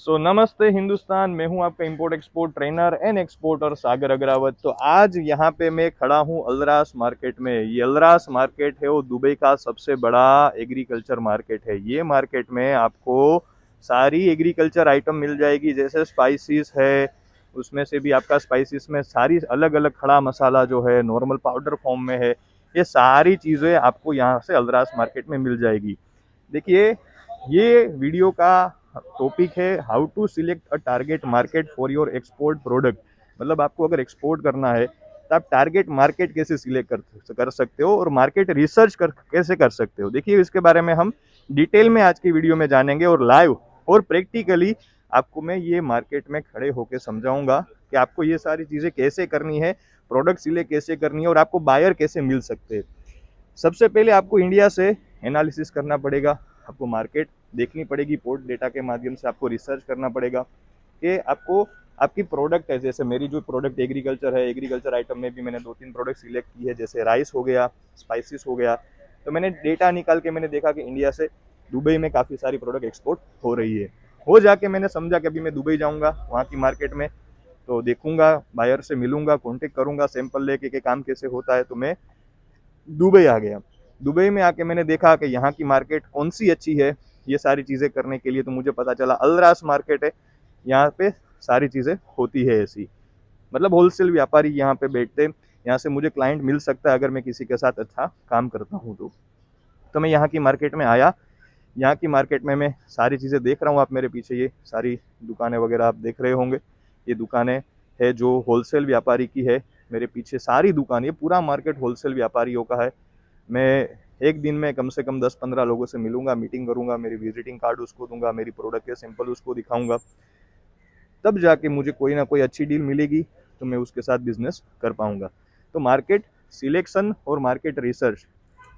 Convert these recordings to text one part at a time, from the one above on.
नमस्ते हिंदुस्तान। मैं हूं आपका import export trainer and exporter Sagar Agrawat. तो आज यहाँ पे मैं खड़ा हूं अल्द्रास मार्केट में। ये अल्द्रास मार्केट है वो दुबई का सबसे बड़ा एग्रीकल्चर मार्केट है। ये मार्केट में आपको सारी एग्रीकल्चर आइटम मिल जाएगी, जैसे स्पाइसेस है, उसमें से भी आपका स्पाइसेस में सारी अलग अलग खड़ा मसाला जो है नॉर्मल पाउडर फॉर्म में है, ये सारी चीज़ें आपको यहाँ से अल्द्रास मार्केट में मिल जाएगी। देखिए, ये वीडियो का टॉपिक है how to select a target market for your export product. मतलब आपको अगर एक्सपोर्ट करना है तो आप टारगेट मार्केट कैसे सिलेक्ट कर सकते हो और मार्केट रिसर्च कैसे कर सकते हो। देखिए, इसके बारे में हम डिटेल में आज की वीडियो में जानेंगे और लाइव और प्रैक्टिकली आपको मैं ये मार्केट में खड़े होकर समझाऊंगा कि आपको ये सारी चीज़ें कैसे करनी है, प्रोडक्ट सिलेक्ट कैसे करनी है और आपको बायर कैसे मिल सकते हैं। सबसे पहले आपको इंडिया से एनालिसिस करना पड़ेगा, आपको मार्केट देखनी पड़ेगी, पोर्ट डेटा के माध्यम से आपको रिसर्च करना पड़ेगा कि आपको आपकी प्रोडक्ट है। जैसे मेरी जो प्रोडक्ट एग्रीकल्चर है, एग्रीकल्चर आइटम में भी मैंने 2-3 प्रोडक्ट सिलेक्ट की है, जैसे राइस हो गया, स्पाइसेस हो गया। तो मैंने डेटा निकाल के मैंने देखा कि इंडिया से दुबई में काफ़ी सारी प्रोडक्ट एक्सपोर्ट हो रही है। हो जाके मैंने समझा कि अभी मैं दुबई जाऊँगा, वहाँ की मार्केट में तो देखूंगा, बायर से मिलूंगा, कॉन्टेक्ट करूंगा, सैंपल लेके कि काम कैसे होता है। तो मैं दुबई आ गया। दुबई में आके मैंने देखा कि यहाँ की मार्केट कौन सी अच्छी है ये सारी चीज़ें करने के लिए। तो मुझे पता चला अल्द्रास मार्केट है, यहाँ पे सारी चीज़ें होती है ऐसी। मतलब होलसेल व्यापारी यहाँ पे बैठते, यहाँ से मुझे क्लाइंट मिल सकता है अगर मैं किसी के साथ अच्छा काम करता हूँ तो मैं यहाँ की मार्केट में आया। यहाँ की मार्केट में मैं सारी चीज़ें देख रहा हूँ। आप मेरे पीछे ये सारी दुकानें वगैरह आप देख रहे होंगे, ये दुकानें है जो होलसेल व्यापारी की है। मेरे पीछे सारी दुकान, ये पूरा मार्केट होलसेल व्यापारियों का है। मैं एक दिन में कम से कम 10-15 लोगों से मिलूंगा, मीटिंग करूंगा, मेरी विजिटिंग कार्ड उसको दूंगा, मेरी प्रोडक्ट के सैंपल उसको दिखाऊंगा, तब जाके मुझे कोई ना कोई अच्छी डील मिलेगी तो मैं उसके साथ बिजनेस कर पाऊंगा। तो मार्केट सिलेक्शन और मार्केट रिसर्च,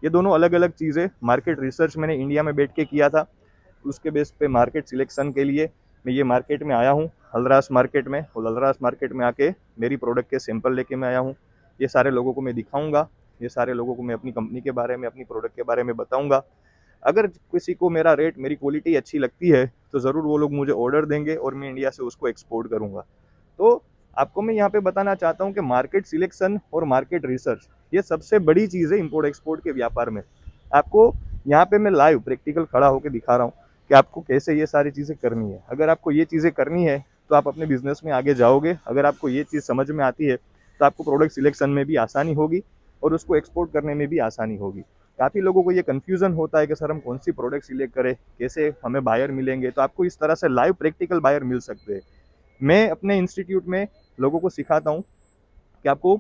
ये दोनों अलग अलग चीज़ें। मार्केट रिसर्च मैंने इंडिया में बैठ के किया था, उसके बेस पे मार्केट सिलेक्शन के लिए मैं ये मार्केट में आया हूँ, हल्द्रास मार्केट में। और हल्द्रास मार्केट में आके मेरी प्रोडक्ट के सैंपल लेके मैं आया हूँ। ये सारे लोगों को मैं दिखाऊंगा, ये सारे लोगों को मैं अपनी कंपनी के बारे में, अपनी प्रोडक्ट के बारे में बताऊंगा। अगर किसी को मेरा रेट, मेरी क्वालिटी अच्छी लगती है तो ज़रूर वो लोग मुझे ऑर्डर देंगे और मैं इंडिया से उसको एक्सपोर्ट करूँगा। तो आपको मैं यहाँ पे बताना चाहता हूँ कि मार्केट सिलेक्शन और मार्केट रिसर्च ये सबसे बड़ी चीज़ है इम्पोर्ट एक्सपोर्ट के व्यापार में। आपको यहाँ पे मैं लाइव प्रैक्टिकल खड़ा होकर दिखा रहा हूँ कि आपको कैसे ये सारी चीज़ें करनी है। अगर आपको ये चीज़ें करनी है तो आप अपने बिजनेस में आगे जाओगे। अगर आपको ये चीज़ समझ में आती है तो आपको प्रोडक्ट सिलेक्शन में भी आसानी होगी और उसको एक्सपोर्ट करने में भी आसानी होगी। काफ़ी लोगों को ये कन्फ्यूज़न होता है कि सर हम कौन सी प्रोडक्ट सिलेक्ट करें, कैसे हमें बायर मिलेंगे। तो आपको इस तरह से लाइव प्रैक्टिकल बायर मिल सकते हैं। मैं अपने इंस्टीट्यूट में लोगों को सिखाता हूँ कि आपको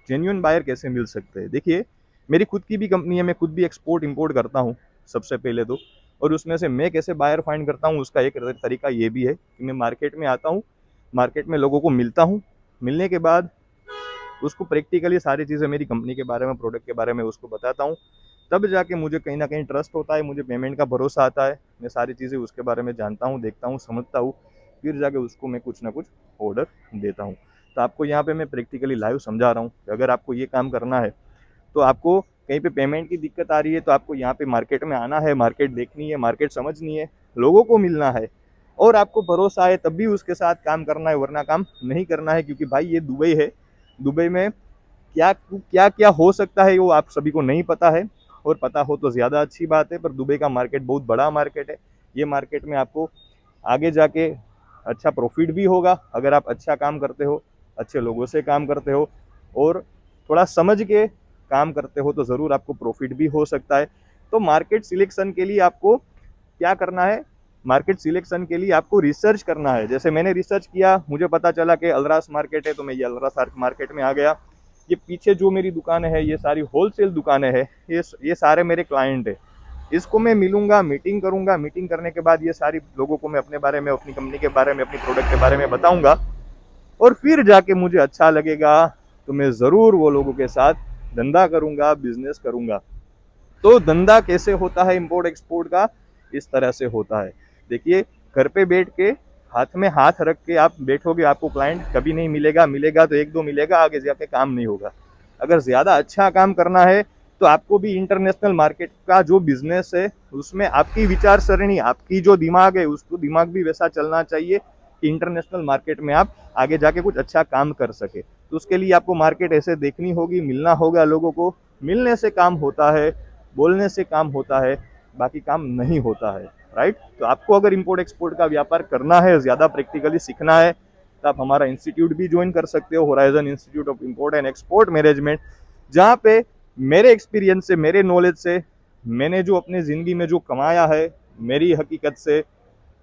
जेन्युइन बायर कैसे मिल सकते हैं। देखिए, मेरी खुद की भी कंपनी है, मैं खुद भी एक्सपोर्ट इंपोर्ट करता हूँ सबसे पहले तो। और उसमें से मैं कैसे बायर फाइंड करता हूँ उसका एक तरीका ये भी है कि मैं मार्केट में आता हूँ, मार्केट में लोगों को मिलता हूँ, मिलने के बाद उसको प्रैक्टिकली सारी चीज़ें मेरी कंपनी के बारे में, प्रोडक्ट के बारे में उसको बताता हूँ। तब जाके मुझे कहीं ना कहीं ट्रस्ट होता है, मुझे पेमेंट का भरोसा आता है। मैं सारी चीज़ें उसके बारे में जानता हूँ, देखता हूँ, समझता हूँ, फिर जाके उसको मैं कुछ ना कुछ ऑर्डर देता हूँ। तो आपको यहाँ पे मैं प्रैक्टिकली लाइव समझा रहा हूँ कि अगर आपको ये काम करना है तो आपको कहीं पे पेमेंट की दिक्कत आ रही है तो आपको यहाँ पे मार्केट में आना है, मार्केट देखनी है, मार्केट समझनी है, लोगों को मिलना है और आपको भरोसा है तब भी उसके साथ काम करना है, वरना काम नहीं करना है। क्योंकि भाई ये दुबई है, दुबई में क्या क्या क्या हो सकता है वो आप सभी को नहीं पता है, और पता हो तो ज़्यादा अच्छी बात है। पर दुबई का मार्केट बहुत बड़ा मार्केट है। ये मार्केट में आपको आगे जाके अच्छा प्रॉफिट भी होगा अगर आप अच्छा काम करते हो, अच्छे लोगों से काम करते हो और थोड़ा समझ के काम करते हो तो ज़रूर आपको प्रॉफिट भी हो सकता है। तो मार्केट सिलेक्शन के लिए आपको क्या करना है, मार्केट सिलेक्शन के लिए आपको रिसर्च करना है। जैसे मैंने रिसर्च किया, मुझे पता चला कि अल्द्रास मार्केट है तो मैं ये अल्द्रास मार्केट में आ गया। ये पीछे जो मेरी दुकानें हैं ये सारी होलसेल दुकानें हैं, ये सारे मेरे क्लाइंट है। इसको मैं मिलूंगा, मीटिंग करूंगा, मीटिंग करने के बाद ये सारी लोगों को मैं अपने बारे में, अपनी कंपनी के बारे में, अपनी प्रोडक्ट के बारे में बताऊंगा और फिर जाके मुझे अच्छा लगेगा तो मैं ज़रूर वो लोगों के साथ धंधा करूंगा, बिजनेस करूंगा। तो धंधा कैसे होता है इंपोर्ट एक्सपोर्ट का, इस तरह से होता है। देखिए, घर पे बैठ के हाथ में हाथ रख के आप बैठोगे, आपको क्लाइंट कभी नहीं मिलेगा, मिलेगा तो एक दो मिलेगा, आगे जाके काम नहीं होगा। अगर ज़्यादा अच्छा काम करना है तो आपको भी इंटरनेशनल मार्केट का जो बिजनेस है उसमें आपकी विचारसरणी, आपकी जो दिमाग है उसको दिमाग भी वैसा चलना चाहिए कि इंटरनेशनल मार्केट में आप आगे जाके कुछ अच्छा काम कर सके। तो उसके लिए आपको मार्केट ऐसे देखनी होगी, मिलना होगा लोगों को। मिलने से काम होता है, बोलने से काम होता है, बाकी काम नहीं होता है, राइट। तो आपको अगर इम्पोर्ट एक्सपोर्ट का व्यापार करना है, ज़्यादा प्रैक्टिकली सीखना है, तो आप हमारा इंस्टीट्यूट भी ज्वाइन कर सकते हो, horizon institute of import and export management, जहाँ पे मेरे एक्सपीरियंस से, मेरे नॉलेज से, मैंने जो अपने ज़िंदगी में जो कमाया है, मेरी हकीकत से,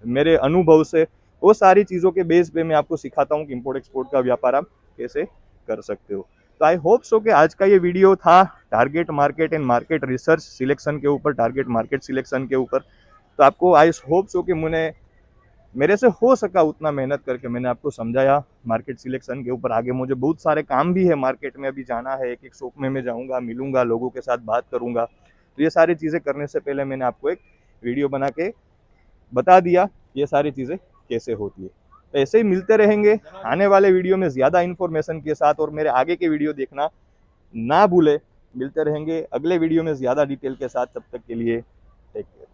मेरे अनुभव से, वो सारी चीज़ों के बेस पे मैं आपको सिखाता हूँ कि इम्पोर्ट एक्सपोर्ट का व्यापार आप कैसे कर सकते हो। तो आई होप सो कि आज का ये वीडियो था target market and market research selection के ऊपर, टारगेट मार्केट सिलेक्शन के ऊपर। तो आपको आई होप सो कि मेरे से हो सका उतना मेहनत करके मैंने आपको समझाया मार्केट सिलेक्शन के ऊपर। आगे मुझे बहुत सारे काम भी है, मार्केट में अभी जाना है, एक एक शॉप में मैं जाऊंगा, मिलूंगा, लोगों के साथ बात करूंगा। तो ये सारी चीज़ें करने से पहले मैंने आपको एक वीडियो बना के बता दिया ये सारी चीज़ें कैसे होती है। तो ऐसे ही मिलते रहेंगे आने वाले वीडियो में ज़्यादा इन्फॉर्मेशन के साथ, और मेरे आगे के वीडियो देखना ना भूले। मिलते रहेंगे अगले वीडियो में ज़्यादा डिटेल के साथ, तब तक के लिए टेक केयर।